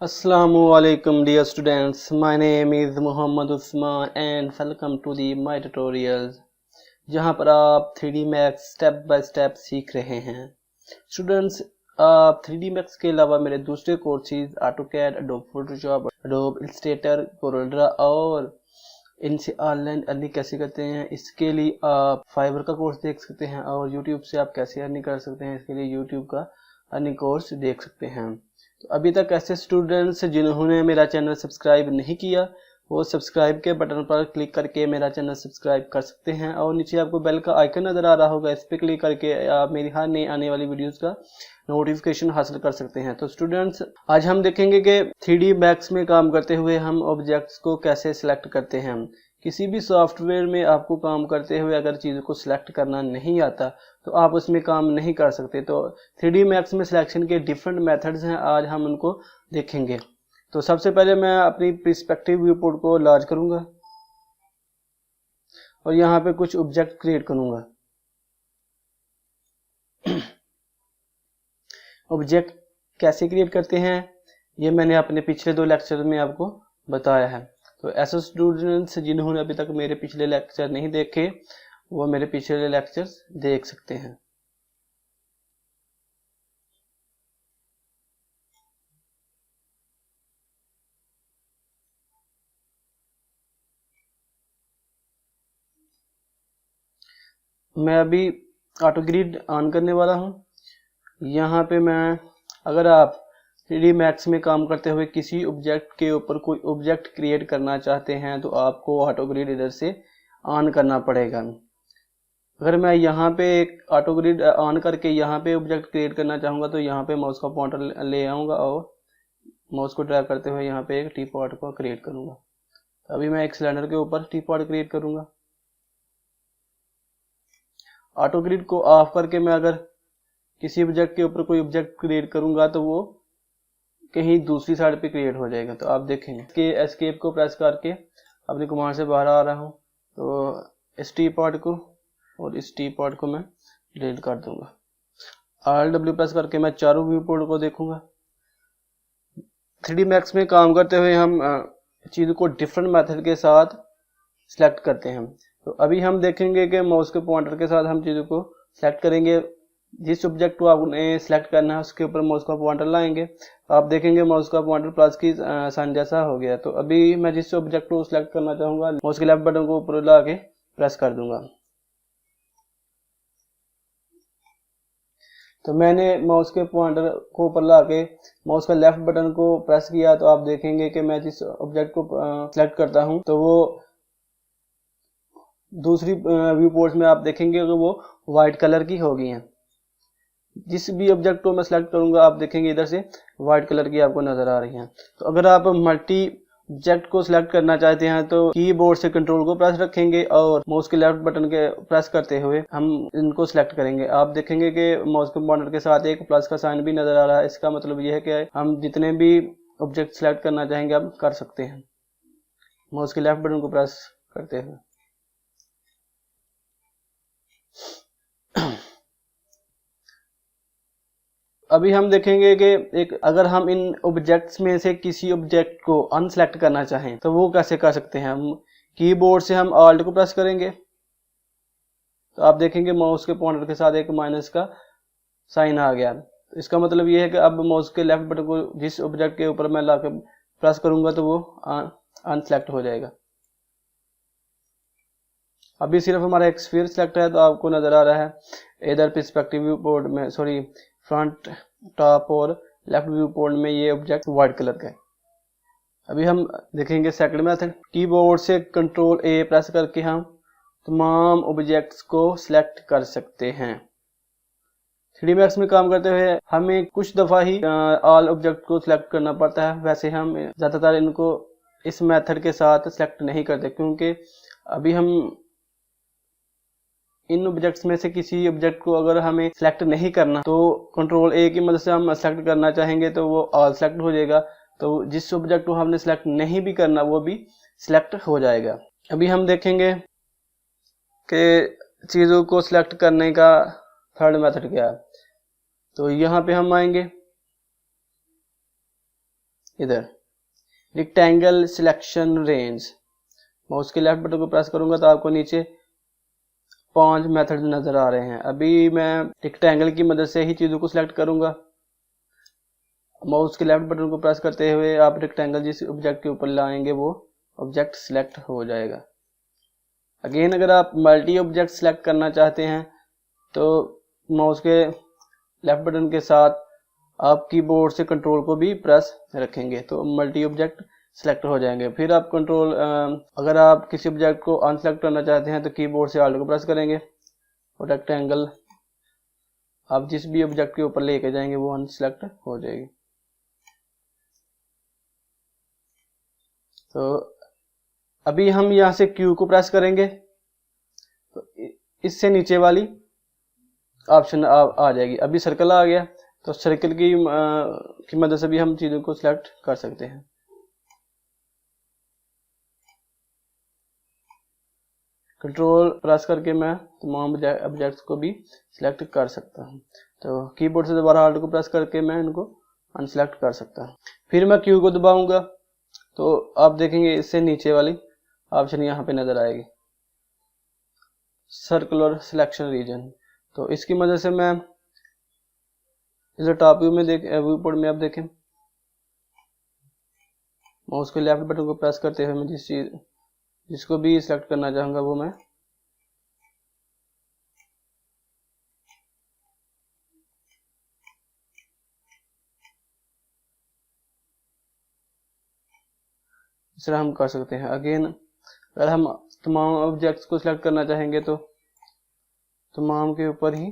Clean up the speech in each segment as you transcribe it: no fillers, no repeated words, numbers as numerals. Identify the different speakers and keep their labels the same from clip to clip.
Speaker 1: Assalamualaikum dear students, my name is Muhammad Usman and welcome to the my tutorials जहाँ पर आप 3D Max step by step सीख रहे हैं। Students, आप 3D Max के अलावा मेरे दूसरे courses AutoCAD, Adobe Photoshop, Adobe Illustrator, CorelDRAW और इनसे ऑनलाइन अर्निंग कैसे करते हैं इसके लिए आप फाइवर का कोर्स देख सकते हैं और YouTube से आप कैसे अर्निंग कर सकते हैं इसके लिए YouTube का अर्निंग कोर्स देख सकते हैं। तो अभी तक ऐसे स्टूडेंट्स जिन्होंने मेरा चैनल सब्सक्राइब नहीं किया वो सब्सक्राइब के बटन पर क्लिक करके मेरा चैनल सब्सक्राइब कर सकते हैं और नीचे आपको बेल का आइकन नज़र आ रहा होगा, इस पर क्लिक करके आप मेरी हर नई आने वाली वीडियोस का नोटिफिकेशन हासिल कर सकते हैं। तो स्टूडेंट्स, आज हम देखेंगे कि 3D मैक्स में काम करते हुए हम ऑब्जेक्ट्स को कैसे सिलेक्ट करते हैं। किसी भी सॉफ्टवेयर में आपको काम करते हुए अगर चीज़ को सिलेक्ट करना नहीं आता तो आप उसमें काम नहीं कर सकते। तो 3D मैक्स में सिलेक्शन के डिफरेंट मेथड्स हैं, आज हम उनको देखेंगे। तो सबसे पहले मैं अपनी पर्सपेक्टिव व्यू पोर्ट को लार्ज करूंगा और यहाँ पे कुछ ऑब्जेक्ट क्रिएट करूंगा। ऑब्जेक्ट कैसे क्रिएट करते हैं ये मैंने अपने पिछले 2 लेक्चर में आपको बताया है। तो ऐसे स्टूडेंट्स जिन्होंने अभी तक मेरे पिछले लेक्चर नहीं देखे वो मेरे पिछले लेक्चर्स देख सकते हैं। मैं अभी ऑटो ग्रिड ऑन करने वाला हूँ। यहाँ पे मैं, अगर आप 3D मैक्स में काम करते हुए किसी ऑब्जेक्ट के ऊपर कोई ऑब्जेक्ट क्रिएट करना चाहते हैं तो आपको ऑटो ग्रिड इधर से ऑन करना पड़ेगा। अगर मैं यहाँ पे एक ऑटो ग्रिड ऑन करके यहाँ पे ऑब्जेक्ट क्रिएट करना चाहूँगा तो यहाँ पे माउस का पॉइंटर ले आऊँगा और माउस को ड्रैग करते हुए यहाँ पे एक टी पॉट को क्रिएट करूँगा। तो अभी मैं एक सिलेंडर के ऊपर टी पॉट क्रिएट करूँगा। ऑटो ग्रिड को ऑफ करके मैं अगर किसी ऑब्जेक्ट के ऊपर कोई ऑब्जेक्ट क्रिएट करूँगा तो वो कहीं दूसरी साइड पे क्रिएट हो जाएगा। तो आप देखेंगे कि एस्केप को प्रेस करके अपनी कमांड से बाहर आ रहा हूँ तो इस टी पॉट को और इस टी पॉट को मैं डिलीट कर दूंगा। RW प्रेस करके मैं चारों व्यू पोर्ट को देखूंगा। 3D मैक्स में काम करते हुए हम चीज़ को डिफरेंट मेथड के साथ सिलेक्ट करते हैं। तो अभी हम देखेंगे कि माउस के पॉइंटर के साथ हम चीज़ों को सिलेक्ट करेंगे। जिस ऑब्जेक्ट को आपने सिलेक्ट करना है उसके ऊपर माउस का पॉइंटर लाएंगे, आप देखेंगे माउस का पॉइंटर प्लस की साइन जैसा हो गया। तो अभी मैं जिस ऑब्जेक्ट को सिलेक्ट करना चाहूँगा माउस के लेफ्ट बटन को ऊपर ला के प्रेस कर दूंगा। तो मैंने माउस के पॉइंटर को ऊपर ला के माउस का लेफ्ट बटन को प्रेस किया तो आप देखेंगे कि मैं जिस ऑब्जेक्ट को सिलेक्ट करता हूं तो वो दूसरी व्यू पोर्ट में आप देखेंगे कि वो व्हाइट कलर की हो गई हैं। जिस भी ऑब्जेक्ट को मैं सिलेक्ट करूंगा आप देखेंगे इधर से व्हाइट कलर की आपको नजर आ रही हैं। तो अगर आप मल्टी ऑब्जेक्ट को सिलेक्ट करना चाहते हैं तो कीबोर्ड से कंट्रोल को प्रेस रखेंगे और माउस के लेफ्ट बटन के प्रेस करते हुए हम इनको सिलेक्ट करेंगे। आप देखेंगे कि माउस के पॉइंटर के साथ एक प्लस का साइन भी नजर आ रहा है। इसका मतलब यह है कि हम जितने भी ऑब्जेक्ट सिलेक्ट करना चाहेंगे हम कर सकते हैं माउस के लेफ्ट बटन को प्रेस करते हुए। अभी हम देखेंगे कि एक अगर हम इन ऑब्जेक्ट्स में से किसी ऑब्जेक्ट को अनसेलेक्ट करना चाहें तो वो कैसे कर सकते हैं। हम कीबोर्ड से हम ऑल्ट को प्रेस करेंगे तो आप देखेंगे माउस के पॉइंटर के साथ एक माइनस का साइन आ गया। तो इसका मतलब ये है कि अब माउस के लेफ्ट बटन को जिस ऑब्जेक्ट के ऊपर मैं लाकर प्रेस करूंगा तो वो अनसेलेक्ट हो जाएगा। अभी सिर्फ हमारा एक स्फीयर सिलेक्ट है तो आपको नजर आ रहा है इधर पर्सपेक्टिव व्यू पोर्ट में, सॉरी फ्रंट, टॉप और लेफ्ट व्यू पोर्ट में ये ऑब्जेक्ट व्हाइट कलर का है। अभी हम देखेंगे सेकंड मेथड। कीबोर्ड से कंट्रोल A प्रेस करके हम तमाम ऑब्जेक्ट्स को सिलेक्ट कर सकते हैं। 3D मैक्स में काम करते हुए हमें कुछ दफ़ा ही ऑल ऑब्जेक्ट को सिलेक्ट करना पड़ता है। वैसे हम ज़्यादातर इनको इस मेथड के साथ सिलेक्ट नहीं करते क्योंकि अभी हम इन ऑब्जेक्ट्स में से किसी ऑब्जेक्ट को अगर हमें सिलेक्ट नहीं करना तो कंट्रोल A की मदद से हम सिलेक्ट करना चाहेंगे तो वो ऑल सिलेक्ट हो जाएगा। तो जिस ऑब्जेक्ट को हमने सिलेक्ट नहीं भी करना वो भी सिलेक्ट हो जाएगा। अभी हम देखेंगे कि चीज़ों को सिलेक्ट करने का थर्ड मेथड क्या है। तो यहाँ पे हम आएंगे, इधर रेक्टेंगल सिलेक्शन रेंज, माउस के लेफ्ट बटन को प्रेस करूंगा तो आपको नीचे 5 मेथड नजर आ रहे हैं। अभी मैं रेक्टेंगल की मदद से ही चीज़ों को सिलेक्ट करूंगा। माउस के लेफ्ट बटन को प्रेस करते हुए आप रेक्टेंगल जिस ऑब्जेक्ट के ऊपर लाएंगे वो ऑब्जेक्ट सिलेक्ट हो जाएगा। अगेन अगर आप मल्टी ऑब्जेक्ट सिलेक्ट करना चाहते हैं तो माउस के लेफ्ट बटन के साथ आप कीबोर्ड से कंट्रोल को भी प्रेस रखेंगे तो मल्टी ऑब्जेक्ट सिलेक्ट हो जाएंगे। फिर आप कंट्रोल अगर आप किसी ऑब्जेक्ट को अनसेलेक्ट करना चाहते हैं तो कीबोर्ड से ऑल्ट को प्रेस करेंगे और रेक्टेंगल आप जिस भी ऑब्जेक्ट के ऊपर लेके जाएंगे वो अनसेलेक्ट हो जाएगी। तो अभी हम यहाँ से क्यू को प्रेस करेंगे तो इससे नीचे वाली ऑप्शन आ जाएगी। अभी सर्कल आ गया तो सर्कल की मदद से भी हम चीज़ों को सिलेक्ट कर सकते हैं। कंट्रोल प्रेस करके मैं तमाम ऑब्जेक्ट्स को भी सिलेक्ट कर सकता हूँ। तो कीबोर्ड से दोबारा ऑल्ट को प्रेस करके मैं इनको अनसेलेक्ट कर सकता हूँ। फिर मैं क्यू को दबाऊंगा तो आप देखेंगे इससे नीचे वाली ऑप्शन यहाँ पे नजर आएगी, सर्कुलर सिलेक्शन रीजन। तो इसकी मदद से मैं इधर टॉप व्यू में व्यू पोर्ट में आप देखें माउस के लेफ्ट बटन को प्रेस करते हुए मैं जिसको भी सिलेक्ट करना चाहूंगा वो मैं इस तरह हम कर सकते हैं। अगेन अगर हम तमाम ऑब्जेक्ट्स को सिलेक्ट करना चाहेंगे तो तमाम के ऊपर ही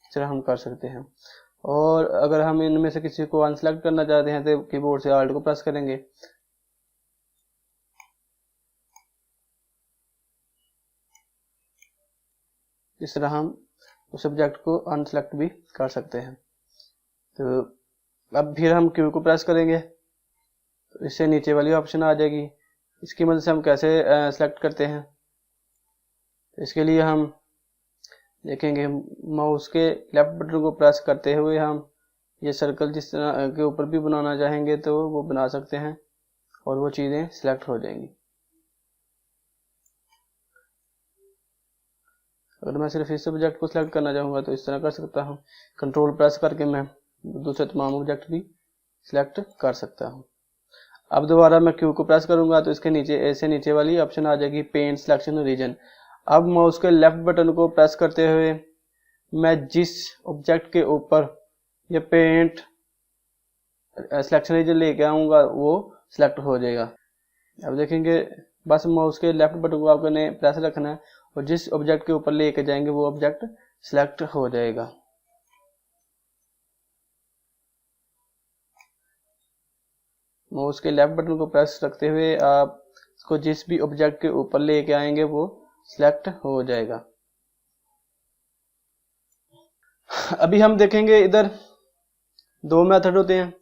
Speaker 1: इस तरह हम कर सकते हैं। और अगर हम इनमें से किसी को अनसेलेक्ट करना चाहते हैं तो कीबोर्ड से ऑल्ट को प्रेस करेंगे। इस तरह हम उस ऑब्जेक्ट को अनसेलेक्ट भी कर सकते हैं। तो अब फिर हम क्यू को प्रेस करेंगे तो इससे नीचे वाली ऑप्शन आ जाएगी। इसकी मदद से हम कैसे सेलेक्ट करते हैं तो इसके लिए हम देखेंगे माउस के लेफ्ट बटन को प्रेस करते हुए हम ये सर्कल जिस तरह के ऊपर भी बनाना चाहेंगे तो वो बना सकते हैं और वो चीज़ें सिलेक्ट हो जाएंगी। अगर मैं सिर्फ इस ऑब्जेक्ट को सिलेक्ट करना चाहूँगा तो इस तरह कर सकता हूँ। कंट्रोल प्रेस करके मैं दूसरे तमाम ऑब्जेक्ट भी सिलेक्ट कर सकता हूँ। अब दोबारा मैं क्यू को प्रेस करूंगा तो इसके नीचे ऐसे नीचे वाली ऑप्शन आ जाएगी पेंट सिलेक्शन रीजन। अब माउस के लेफ्ट बटन को प्रेस करते हुए मैं जिस ऑब्जेक्ट के ऊपर ये पेंट सिलेक्शन रीजन लेके आऊँगा वो सिलेक्ट हो जाएगा। अब देखेंगे बस माउस के लेफ्ट बटन को आपने प्रेस रखना है और जिस ऑब्जेक्ट के ऊपर लेके जाएंगे वो ऑब्जेक्ट सिलेक्ट हो जाएगा। माउस के लेफ्ट बटन को प्रेस रखते हुए आप इसको जिस भी ऑब्जेक्ट के ऊपर लेके आएंगे वो सिलेक्ट हो जाएगा। अभी हम देखेंगे इधर दो मेथड होते हैं,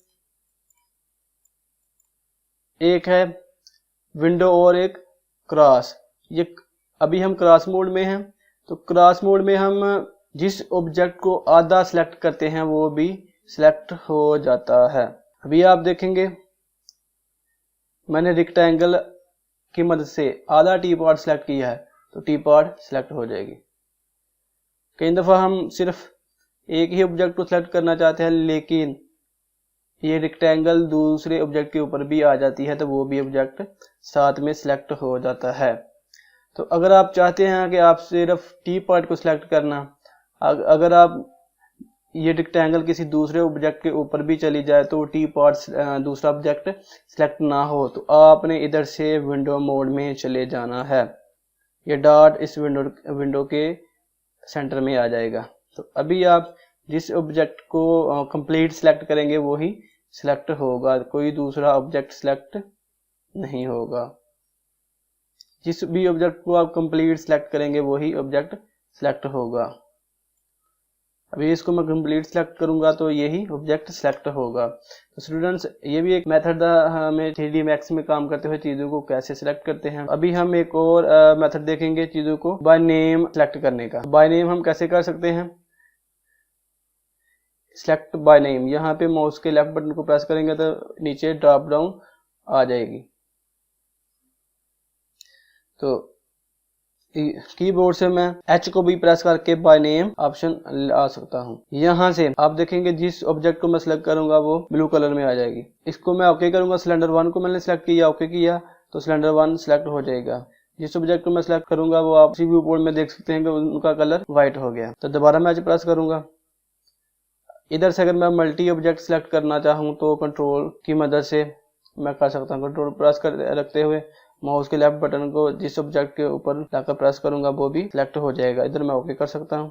Speaker 1: एक है विंडो और एक क्रॉस। ये अभी हम क्रॉस मोड में हैं तो क्रॉस मोड में हम जिस ऑब्जेक्ट को आधा सिलेक्ट करते हैं वो भी सिलेक्ट हो जाता है। अभी आप देखेंगे मैंने रेक्टेंगल की मदद से आधा टी पार्ट सिलेक्ट किया है तो टी पार्ट सिलेक्ट हो जाएगी। कई दफ़ा हम सिर्फ एक ही ऑब्जेक्ट को सिलेक्ट करना चाहते हैं लेकिन ये रेक्टेंगल दूसरे ऑब्जेक्ट के ऊपर भी आ जाती है तो वो भी ऑब्जेक्ट साथ में सिलेक्ट हो जाता है। तो अगर आप चाहते हैं कि आप सिर्फ टी पार्ट को सिलेक्ट करना, अगर आप ये रेक्टेंगल किसी दूसरे ऑब्जेक्ट के ऊपर भी चली जाए तो टी पार्ट दूसरा ऑब्जेक्ट सिलेक्ट ना हो तो आपने इधर से विंडो मोड में चले जाना है। ये डॉट इस विंडो के सेंटर में आ जाएगा। तो अभी आप जिस ऑब्जेक्ट को कंप्लीट सिलेक्ट करेंगे वो ही सिलेक्ट होगा, कोई दूसरा ऑब्जेक्ट सिलेक्ट नहीं होगा। जिस भी ऑब्जेक्ट को आप कंप्लीट सिलेक्ट करेंगे वही ऑब्जेक्ट सिलेक्ट होगा। अभी इसको मैं कंप्लीट सेलेक्ट करूंगा तो यही ऑब्जेक्ट सेलेक्ट होगा। तो स्टूडेंट्स ये भी एक मेथड हमें 3D मैक्स में काम करते हुए चीज़ों को कैसे सिलेक्ट करते हैं। अभी हम एक और मेथड देखेंगे चीज़ों को बाय नेम सेलेक्ट करने का। बाय नेम हम कैसे कर सकते हैं, सेलेक्ट बाय नेम, यहाँ पे माउस के लेफ्ट बटन को प्रेस करेंगे तो नीचे ड्रॉप डाउन आ जाएगी। तो कीबोर्ड से मैं H को भी प्रेस करके बाय नेम ऑप्शन आ सकता हूँ। यहाँ से आप देखेंगे जिस ऑब्जेक्ट को मैं सिलेक्ट करूंगा वो ब्लू कलर में आ जाएगी। इसको मैं ओके करूंगा, सिलेंडर 1 को मैंने सिलेक्ट किया, ओके किया तो सिलेंडर 1 सिलेक्ट हो जाएगा। जिस ऑब्जेक्ट को मैं सिलेक्ट करूंगा वो आप व्यू बोर्ड में देख सकते हैं कि उनका कलर व्हाइट हो गया। तो दोबारा मैं H प्रेस करूंगा। इधर से अगर मैं मल्टी ऑब्जेक्ट सिलेक्ट करना चाहूँ तो कंट्रोल की मदद से मैं कर सकता हूँ। कंट्रोल प्रेस कर रखते हुए माउस के लेफ्ट बटन को जिस ऑब्जेक्ट के ऊपर लाकर प्रेस करूंगा वो भी सिलेक्ट हो जाएगा। इधर मैं ओके कर सकता हूँ।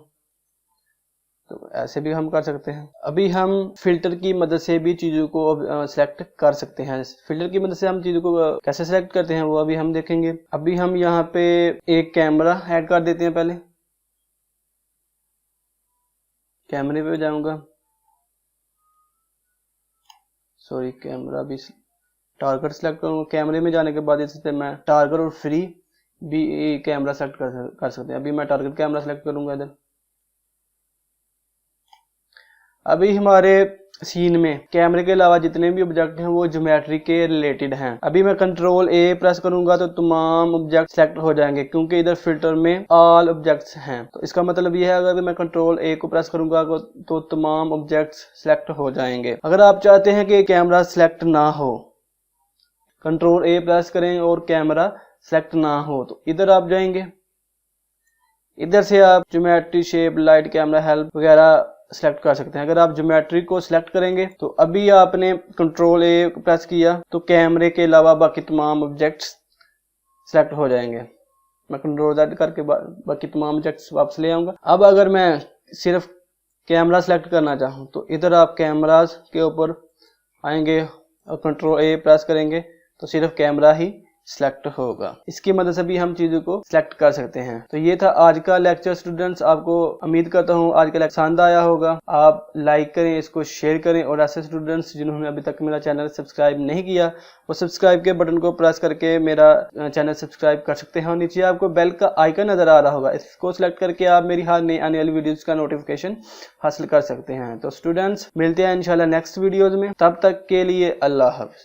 Speaker 1: तो ऐसे भी हम कर सकते हैं। अभी हम फिल्टर की मदद से भी चीज़ों को सिलेक्ट कर सकते हैं। फिल्टर की मदद से हम चीज़ों को कैसे सिलेक्ट करते हैं वो अभी हम देखेंगे। अभी हम यहाँ पे एक कैमरा ऐड कर देते हैं। पहले कैमरे पे जाऊंगा, सॉरी कैमरा भी टारगेट सेलेक्ट करूंगा। कैमरे में जाने के बाद इससे मैं टारगेट और फ्री भी कैमरा सेलेक्ट कर सकते हैं। अभी मैं टारगेट कैमरा सेलेक्ट करूंगा इधर। अभी हमारे सीन में कैमरे के अलावा जितने भी ऑब्जेक्ट हैं वो ज्योमेट्री के रिलेटेड हैं। अभी मैं कंट्रोल ए प्रेस करूंगा तो तमाम ऑब्जेक्ट सेलेक्ट हो जाएंगे क्योंकि इधर फिल्टर में ऑल ऑब्जेक्ट्स हैं। तो इसका मतलब ये है अगर मैं कंट्रोल ए को प्रेस करूंगा तो तमाम ऑब्जेक्ट्स सेलेक्ट हो जाएंगे। अगर आप चाहते हैं कि कैमरा सेलेक्ट ना हो, कंट्रोल ए प्रेस करें और कैमरा सेलेक्ट ना हो तो इधर आप जाएंगे। इधर से आप geometry, shape, light, camera, help वगैरह सेलेक्ट कर सकते हैं। अगर आप ज्योमेट्री को सिलेक्ट करेंगे तो अभी आपने कंट्रोल ए प्रेस किया तो कैमरे के अलावा बाकी तमाम ऑब्जेक्ट्स सेलेक्ट हो जाएंगे। मैं कंट्रोल Z करके बाकी तमाम ऑब्जेक्ट्स वापस ले आऊंगा। अब अगर मैं सिर्फ कैमरा सेलेक्ट करना चाहूँ तो इधर आप कैमराज के ऊपर आएंगे और कंट्रोल ए प्रेस करेंगे तो सिर्फ कैमरा ही सिलेक्ट होगा। इसकी मदद से भी हम चीजों को सिलेक्ट कर सकते हैं। तो ये था आज का लेक्चर स्टूडेंट्स। आपको उम्मीद करता हूँ आज का लेक्चर पसंद आया होगा। आप लाइक करें, इसको शेयर करें और ऐसे स्टूडेंट्स जिन्होंने अभी तक मेरा चैनल सब्सक्राइब नहीं किया वो सब्सक्राइब के बटन को प्रेस करके मेरा चैनल सब्सक्राइब कर सकते हैं। और नीचे आपको बेल का आइकन नजर आ रहा होगा, इसको सिलेक्ट करके आप मेरी हर नई आने वाली वीडियोज का नोटिफिकेशन हासिल कर सकते हैं। तो स्टूडेंट्स मिलते हैं इंशाल्लाह नेक्स्ट वीडियोज में। तब तक के लिए अल्लाह हाफ़िज़।